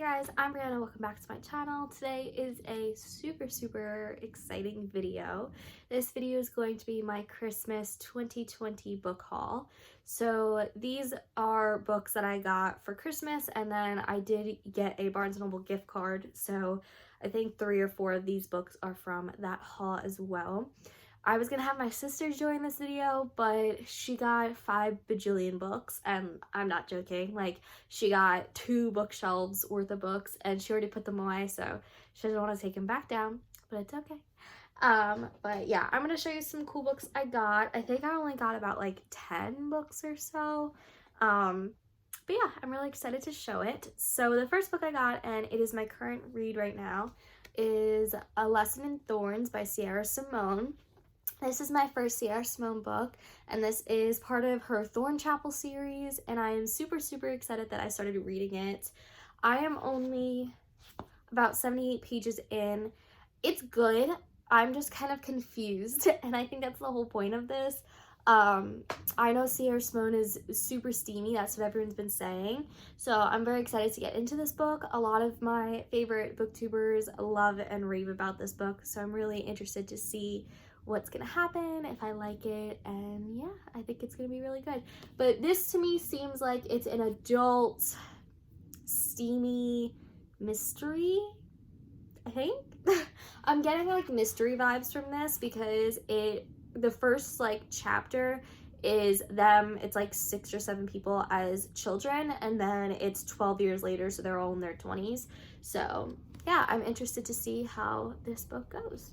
guys, I'm Brianna. Welcome back to my channel. Today is a super exciting video. This video is going to be my Christmas 2020 book haul. So these are books that I got for Christmas, and then I did get a Barnes & Noble gift card. So I think 3 or 4 of these books are from that haul as well. I was gonna have my sister join this video, but she got 5 bajillion books, and I'm not joking. Like, she got 2 bookshelves worth of books, and she already put them away, so she doesn't want to take them back down, but it's okay. But yeah, I'm gonna show you some cool books I got. I think I only got about like 10 books or so. But yeah, I'm really excited to show it. So the first book I got, and it is my current read right now, is A Lesson in Thorns by Sierra Simone. This is my first Sierra Simone book, and this is part of her Thorn Chapel series, and I am super excited that I started reading it. I am only about 78 pages in. It's good. I'm just kind of confused, and I think that's the whole point of this. I know Sierra Simone is super steamy. That's what everyone's been saying. So I'm very excited to get into this book. A lot of my favorite booktubers love and rave about this book, so I'm really interested to see what's gonna happen, if I like it, and yeah, I think it's gonna be really good. But this to me seems like it's an adult, steamy mystery, I think. I'm getting like mystery vibes from this because the first like chapter is them, it's like 6 or 7 people as children, and then it's 12 years later, so they're all in their 20s. So yeah, I'm interested to see how this book goes.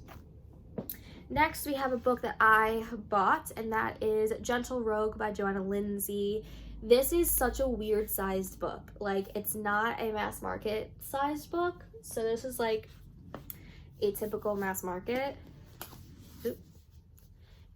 Next, we have a book that I bought, and that is Gentle Rogue by Joanna Lindsey. This is such a weird sized book. Like, it's not a mass market sized book. So this is like a typical mass market.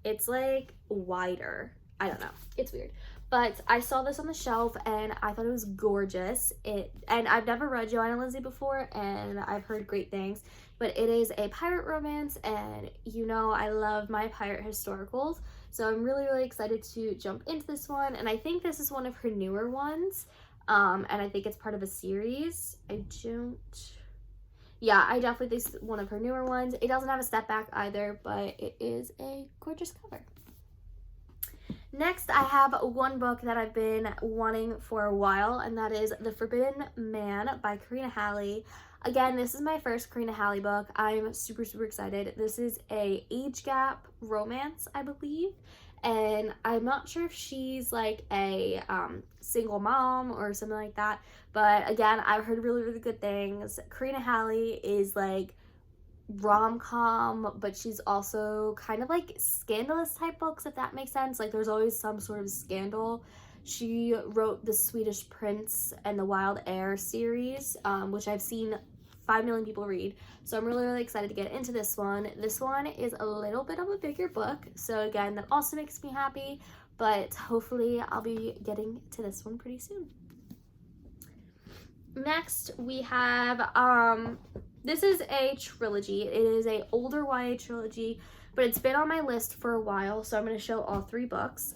It's like wider. I don't know. It's weird. But I saw this on the shelf and I thought it was gorgeous. And I've never read Joanna Lindsey before, and I've heard great things. But it is a pirate romance, and you know I love my pirate historicals. So I'm really excited to jump into this one. And I think this is one of her newer ones. And I think it's part of a series. Yeah, I definitely think it's one of her newer ones. It doesn't have a step back either, but it is a gorgeous cover. Next, I have one book that I've been wanting for a while, and that is The Forbidden Man by Karina Halle. Again, this is my first Karina Halle book. I'm super excited. This is a age gap romance, I believe, and I'm not sure if she's like a single mom or something like that, but again, I've heard really good things. Karina Halle is like rom-com, but she's also kind of like scandalous type books, if that makes sense. Like, there's always some sort of scandal. She wrote The Swedish Prince and The Wild Heir series, which I've seen 5 million people read. So I'm really excited to get into this one. This one is a little bit of a bigger book, so again, that also makes me happy, but hopefully I'll be getting to this one pretty soon. Next, we have this is a trilogy. It is a older YA trilogy, but it's been on my list for a while, so I'm going to show all 3 books.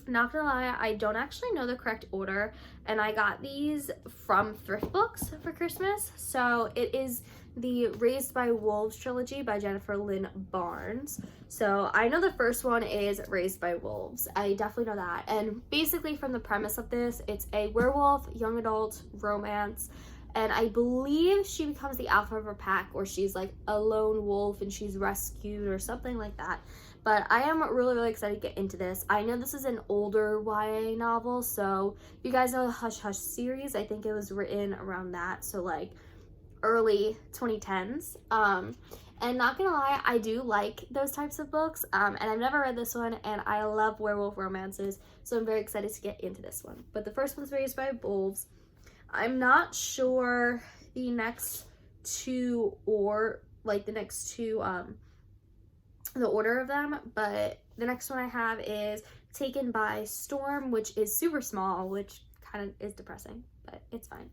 Not gonna lie, I don't actually know the correct order, and I got these from Thrift Books for Christmas. So it is the Raised by Wolves trilogy by Jennifer Lynn Barnes. So I know the first one is Raised by Wolves. I definitely know that. And basically from the premise of this, it's a werewolf, young adult romance, and I believe she becomes the alpha of her pack, or she's like a lone wolf and she's rescued or something like that. But I am really excited to get into this. I know this is an older YA novel, so if you guys know the Hush Hush series, I think it was written around that, so like early 2010s. And not gonna lie, I do like those types of books, and I've never read this one, and I love werewolf romances, so I'm very excited to get into this one. But the first one's Raised by Wolves. I'm not sure the next 2 or like the next 2 the order of them, but the next one I have is Taken by Storm, which is super small, which kind of is depressing, but it's fine.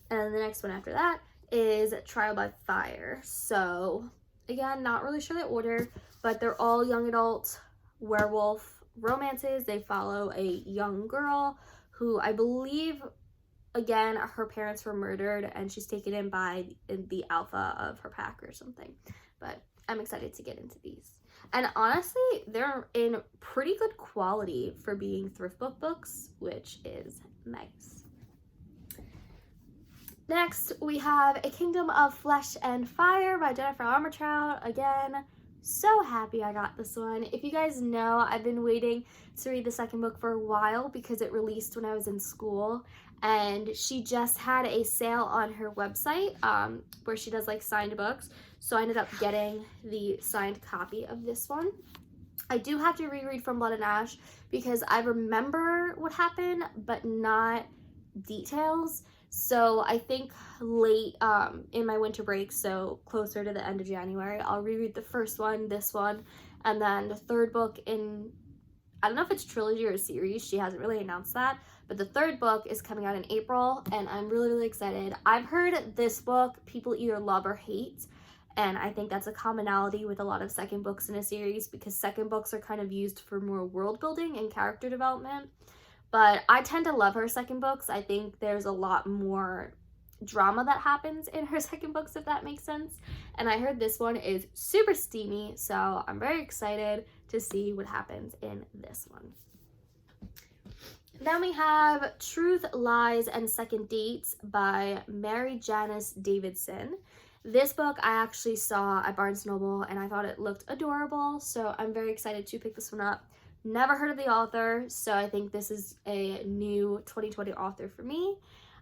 And the next one after that is Trial by Fire. So again, not really sure the order, but they're all young adult werewolf romances. They follow a young girl who I believe again, her parents were murdered and she's taken in by the alpha of her pack or something. But I'm excited to get into these. And honestly, they're in pretty good quality for being thrift book books, which is nice. Next, we have A Kingdom of Flesh and Fire by Jennifer Armentrout. Again, so happy I got this one. If you guys know, I've been waiting to read the second book for a while because it released when I was in school, and she just had a sale on her website where she does like signed books, so I ended up getting the signed copy of this one. I do have to reread From Blood and Ash because I remember what happened but not details. So I think late in my winter break, so closer to the end of January, I'll reread the first one, this one, and then the third book in, I don't know if it's trilogy or a series, she hasn't really announced that, but the third book is coming out in April, and I'm really, really excited. I've heard this book people either love or hate, and I think that's a commonality with a lot of second books in a series because second books are kind of used for more world building and character development. But I tend to love her second books. I think there's a lot more drama that happens in her second books, if that makes sense. And I heard this one is super steamy, so I'm very excited to see what happens in this one. Then we have Truth, Lies, and Second Dates by Mary Janice Davidson. This book I actually saw at Barnes & Noble and I thought it looked adorable, so I'm very excited to pick this one up. Never heard of the author, so I think this is a new 2020 author for me.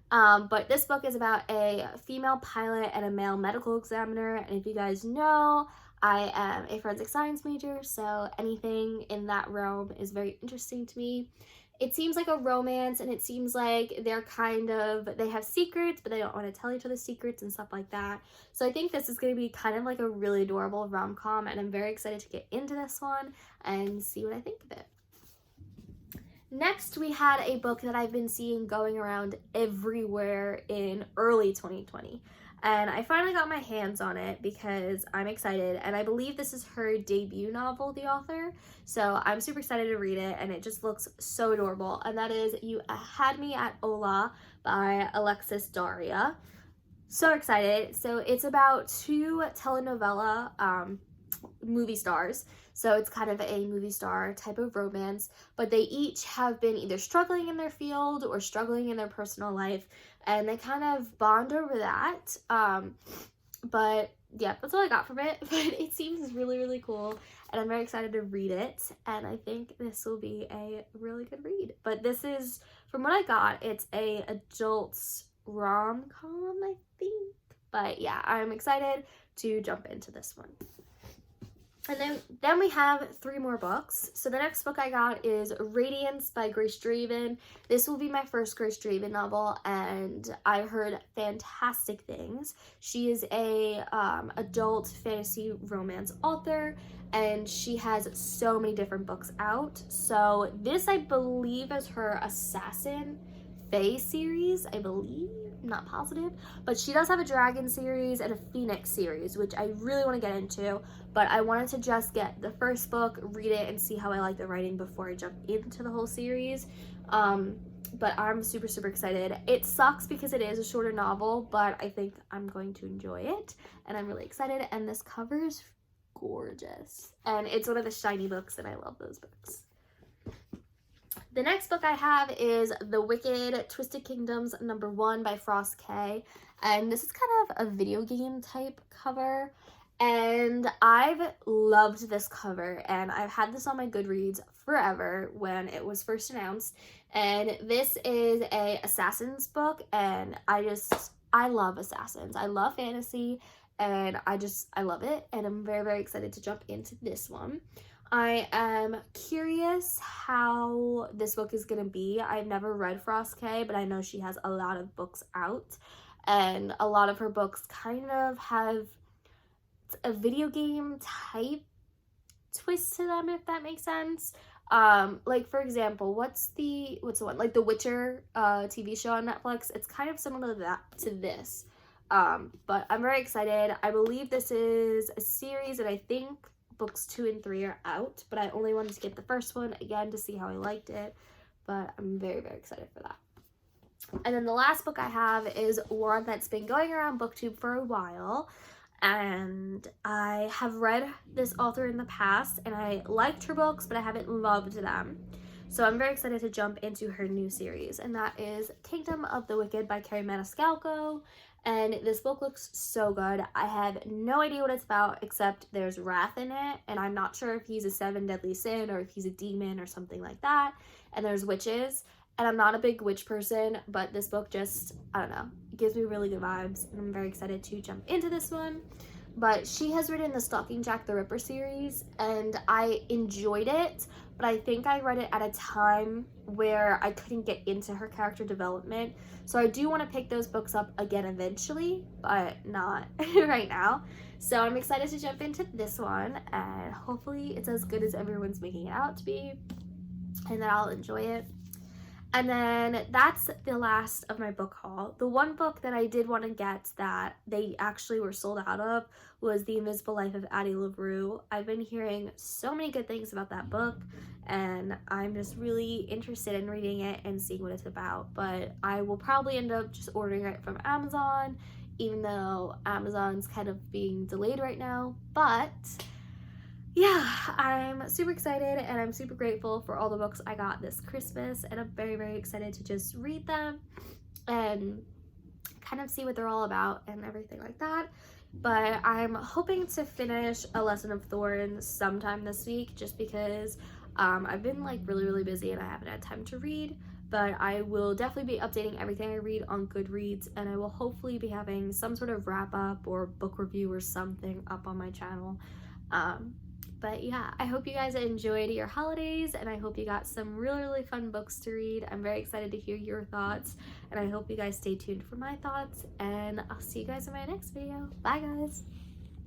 But this book is about a female pilot and a male medical examiner, and if you guys know, I am a forensic science major, so anything in that realm is very interesting to me. It seems like a romance, and it seems like they have secrets, but they don't want to tell each other secrets and stuff like that. So I think this is going to be kind of like a really adorable rom-com, and I'm very excited to get into this one and see what I think of it. Next, we had a book that I've been seeing going around everywhere in early 2020. And I finally got my hands on it because I'm excited, and I believe this is her debut novel, the author, so I'm super excited to read it, and it just looks so adorable, and that is You Had Me at Hola by Alexis Daria. So excited. So it's about two telenovela movie stars, so it's kind of a movie star type of romance, but they each have been either struggling in their field or struggling in their personal life, and they kind of bond over that. But yeah, that's all I got from it, but it seems really, really cool, and I'm very excited to read it, and I think this will be a really good read. But this is, from what I got, it's a adult rom-com, I think, but yeah, I'm excited to jump into this one. And then we have 3 more books. So the next book I got is Radiance by Grace Draven. This will be my first Grace Draven novel, and I heard fantastic things. She is a adult fantasy romance author, and she has so many different books out. So this, I believe, is her Assassin Fae series, I believe. I'm not positive, but she does have a dragon series and a phoenix series, which I really want to get into, but I wanted to just get the first book, read it, and see how I like the writing before I jump into the whole series. But I'm super, super excited. It sucks because it is a shorter novel, but I think I'm going to enjoy it, and I'm really excited, and this cover is gorgeous, and it's one of the shiny books, and I love those books. The next book I have is The Wicked Twisted Kingdoms #1 by Frost K, and this is kind of a video game type cover, and I've loved this cover, and I've had this on my Goodreads forever when it was first announced, and this is a Assassins book, and I love Assassins. I love fantasy, and I love it, and I'm very, very excited to jump into this one. I am curious how this book is going to be. I've never read Frost K, but I know she has a lot of books out, and a lot of her books kind of have a video game type twist to them, if that makes sense. Like, for example, what's the one? Like The Witcher TV show on Netflix. It's kind of similar to this. But I'm very excited. I believe this is a series, and I think books 2 and 3 are out, but I only wanted to get the first one again to see how I liked it, but I'm very, very excited for that. And then the last book I have is one that's been going around BookTube for a while, and I have read this author in the past and I liked her books, but I haven't loved them. So I'm very excited to jump into her new series, and that is Kingdom of the Wicked by Kerri Maniscalco. And this book looks so good. I have no idea what it's about, except there's wrath in it, and I'm not sure if he's a 7 deadly sin or if he's a demon or something like that. And there's witches, and I'm not a big witch person, but this book just, I don't know, gives me really good vibes, and I'm very excited to jump into this one. But she has written the Stalking Jack the Ripper series, and I enjoyed it, but I think I read it at a time where I couldn't get into her character development. So I do want to pick those books up again eventually, but not right now. So I'm excited to jump into this one, and hopefully it's as good as everyone's making it out to be, and that I'll enjoy it. And then that's the last of my book haul. The one book that I did want to get that they actually were sold out of was The Invisible Life of Addie LaRue. I've been hearing so many good things about that book, and I'm just really interested in reading it and seeing what it's about. But I will probably end up just ordering it from Amazon, even though Amazon's kind of being delayed right now. But yeah, I'm super excited and I'm super grateful for all the books I got this Christmas, and I'm very, very excited to just read them and kind of see what they're all about and everything like that. But I'm hoping to finish A Lesson of Thorns sometime this week, just because I've been like really busy and I haven't had time to read. But I will definitely be updating everything I read on Goodreads, and I will hopefully be having some sort of wrap up or book review or something up on my channel. But yeah, I hope you guys enjoyed your holidays, and I hope you got some really fun books to read. I'm very excited to hear your thoughts, and I hope you guys stay tuned for my thoughts, and I'll see you guys in my next video. Bye guys!